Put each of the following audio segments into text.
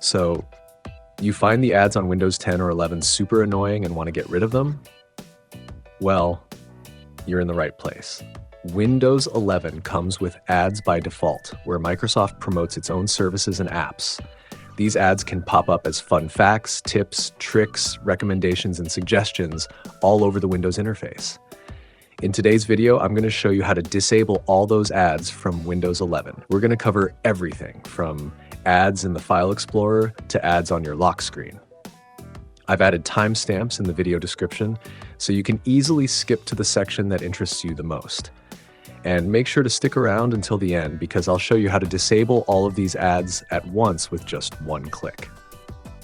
So, you find the ads on Windows 10 or 11 super annoying and want to get rid of them? Well, you're in the right place. Windows 11 comes with ads by default, where Microsoft promotes its own services and apps. These ads can pop up as fun facts, tips, tricks, recommendations, and suggestions all over the Windows interface. In today's video, I'm going to show you how to disable all those ads from Windows 11. We're going to cover everything from ads in the File Explorer to ads on your lock screen. I've added timestamps in the video description so you can easily skip to the section that interests you the most. And make sure to stick around until the end because I'll show you how to disable all of these ads at once with just one click.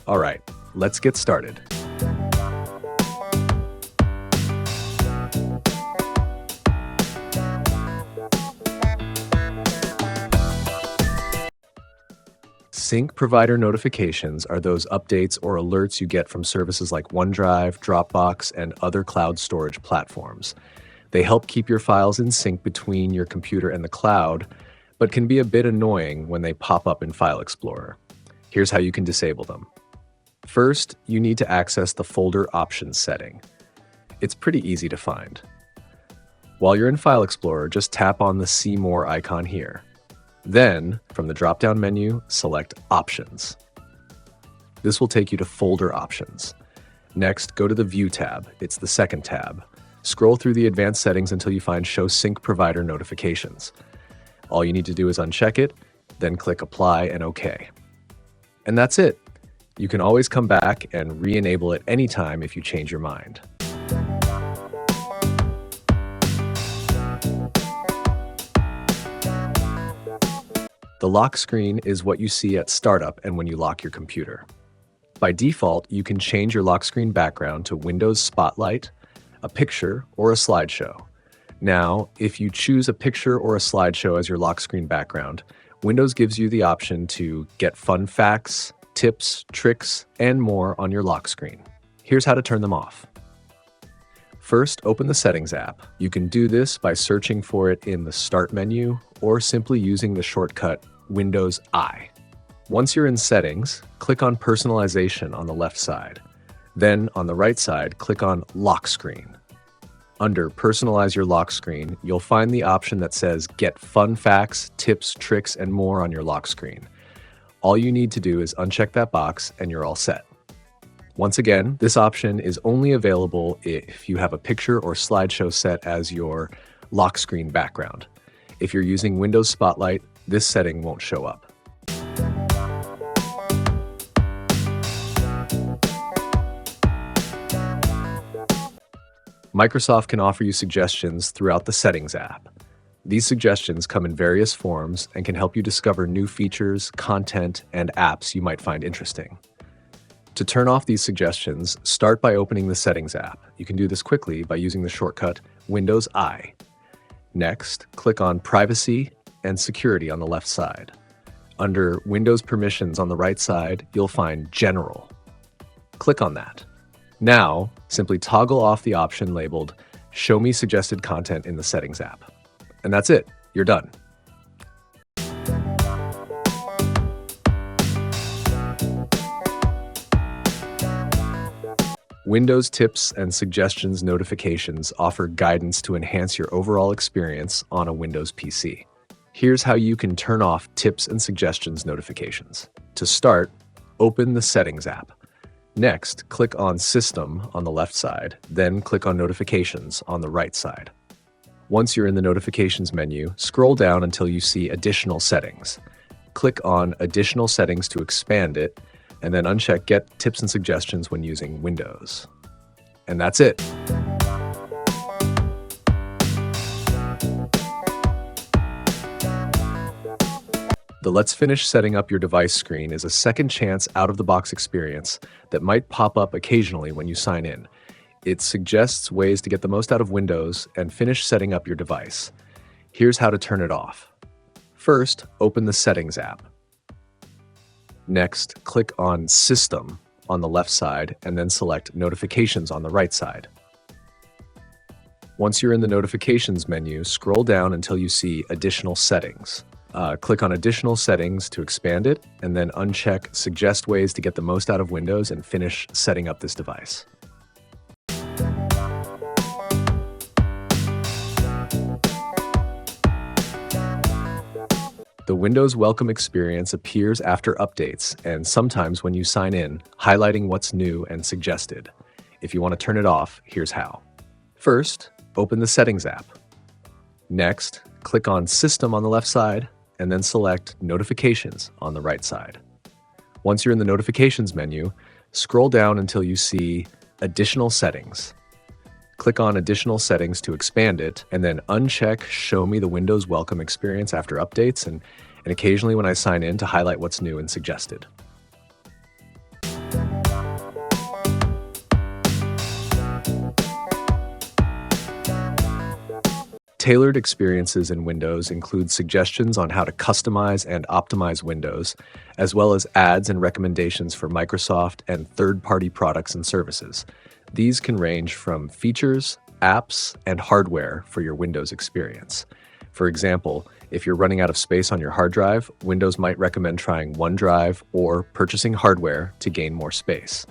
All right, let's get started. Sync provider notifications are those updates or alerts you get from services like OneDrive, Dropbox, and other cloud storage platforms. They help keep your files in sync between your computer and the cloud, but can be a bit annoying when they pop up in File Explorer. Here's how you can disable them. First, you need to access the folder options setting. It's pretty easy to find. While you're in File Explorer, just tap on the See More icon here. Then, from the drop-down menu, select Options. This will take you to Folder Options. Next, go to the View tab. It's the second tab. Scroll through the advanced settings until you find Show Sync Provider Notifications. All you need to do is uncheck it, then click Apply and OK. And that's it. You can always come back and re-enable it anytime if you change your mind. The lock screen is what you see at startup and when you lock your computer. By default, you can change your lock screen background to Windows Spotlight, a picture, or a slideshow. Now, if you choose a picture or a slideshow as your lock screen background, Windows gives you the option to get fun facts, tips, tricks, and more on your lock screen. Here's how to turn them off. First, open the Settings app. You can do this by searching for it in the Start menu or simply using the shortcut Windows I. Once you're in Settings, click on Personalization on the left side. Then, on the right side, click on Lock Screen. Under Personalize Your Lock Screen, you'll find the option that says Get Fun Facts, Tips, Tricks, and More on your lock screen. All you need to do is uncheck that box and you're all set. Once again, this option is only available if you have a picture or slideshow set as your lock screen background. If you're using Windows Spotlight, this setting won't show up. Microsoft can offer you suggestions throughout the Settings app. These suggestions come in various forms and can help you discover new features, content, and apps you might find interesting. To turn off these suggestions, start by opening the Settings app. You can do this quickly by using the shortcut Windows I. Next, click on Privacy and Security on the left side. Under Windows Permissions on the right side, you'll find General. Click on that. Now, simply toggle off the option labeled Show Me Suggested Content in the Settings app. And that's it. You're done. Windows Tips and Suggestions notifications offer guidance to enhance your overall experience on a Windows PC. Here's how you can turn off Tips and Suggestions notifications. To start, open the Settings app. Next, click on System on the left side, then click on Notifications on the right side. Once you're in the Notifications menu, scroll down until you see Additional Settings. Click on Additional Settings to expand it, and then uncheck Get Tips and Suggestions when using Windows. And that's it. The Let's Finish Setting Up Your Device screen is a second chance out-of-the-box experience that might pop up occasionally when you sign in. It suggests ways to get the most out of Windows and finish setting up your device. Here's how to turn it off. First, open the Settings app. Next, click on System on the left side and then select Notifications on the right side. Once you're in the Notifications menu, scroll down until you see Additional Settings. Click on Additional Settings to expand it, and then uncheck Suggest Ways to Get the Most Out of Windows and finish setting up this device. The Windows Welcome experience appears after updates and sometimes when you sign in, highlighting what's new and suggested. If you want to turn it off, here's how. First, open the Settings app. Next, click on System on the left side, and then select Notifications on the right side. Once you're in the Notifications menu, scroll down until you see Additional Settings. Click on Additional Settings to expand it, and then uncheck Show me the Windows Welcome experience after updates, and occasionally when I sign in to highlight what's new and suggested. Tailored experiences in Windows include suggestions on how to customize and optimize Windows, as well as ads and recommendations for Microsoft and third-party products and services. These can range from features, apps, and hardware for your Windows experience. For example, if you're running out of space on your hard drive, Windows might recommend trying OneDrive or purchasing hardware to gain more space.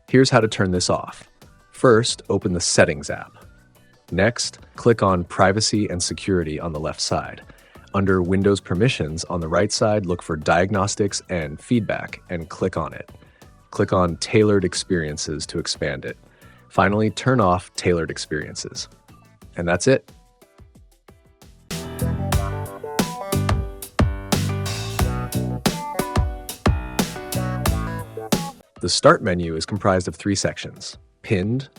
Here's how to turn this off. First, open the Settings app. Next, click on Privacy and Security on the left side. Under Windows Permissions on the right side, look for Diagnostics and Feedback and click on it. Click on Tailored Experiences to expand it. Finally, turn off Tailored Experiences. And that's it. The Start menu is comprised of 3 sections: Pinned,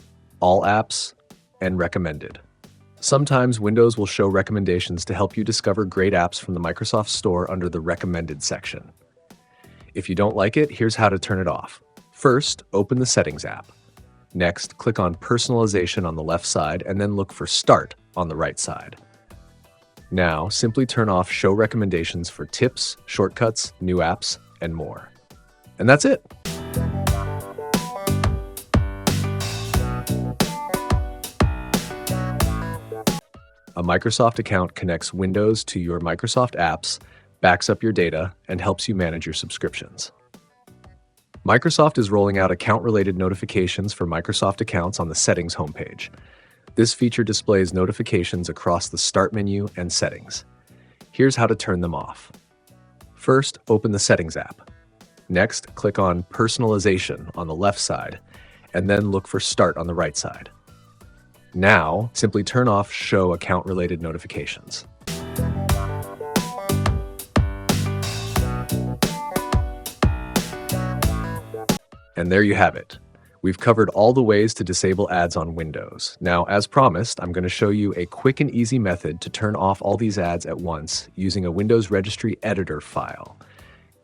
All Apps, and Recommended. Sometimes Windows will show recommendations to help you discover great apps from the Microsoft Store under the Recommended section. If you don't like it, here's how to turn it off. First, open the Settings app. Next, click on Personalization on the left side and then look for Start on the right side. Now, simply turn off Show Recommendations for tips, shortcuts, new apps, and more. And that's it. A Microsoft account connects Windows to your Microsoft apps, backs up your data, and helps you manage your subscriptions. Microsoft is rolling out account-related notifications for Microsoft accounts on the Settings homepage. This feature displays notifications across the Start menu and Settings. Here's how to turn them off. First, open the Settings app. Next, click on Personalization on the left side, and then look for Start on the right side. Now, simply turn off Show Account-Related Notifications. And there you have it. We've covered all the ways to disable ads on Windows. Now, as promised, I'm going to show you a quick and easy method to turn off all these ads at once using a Windows Registry Editor file.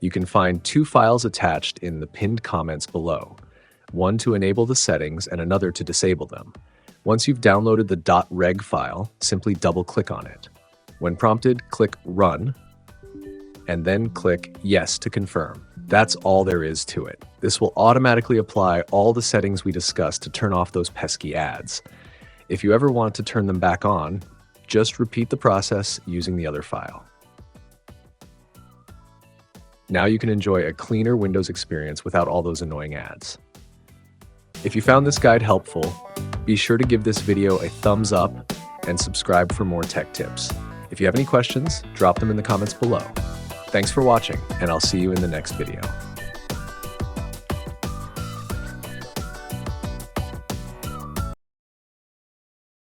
You can find 2 files attached in the pinned comments below, one to enable the settings and another to disable them. Once you've downloaded the .reg file, simply double-click on it. When prompted, click Run, and then click Yes to confirm. That's all there is to it. This will automatically apply all the settings we discussed to turn off those pesky ads. If you ever want to turn them back on, just repeat the process using the other file. Now you can enjoy a cleaner Windows experience without all those annoying ads. If you found this guide helpful, be sure to give this video a thumbs up and subscribe for more tech tips. If you have any questions, drop them in the comments below. Thanks for watching, and I'll see you in the next video.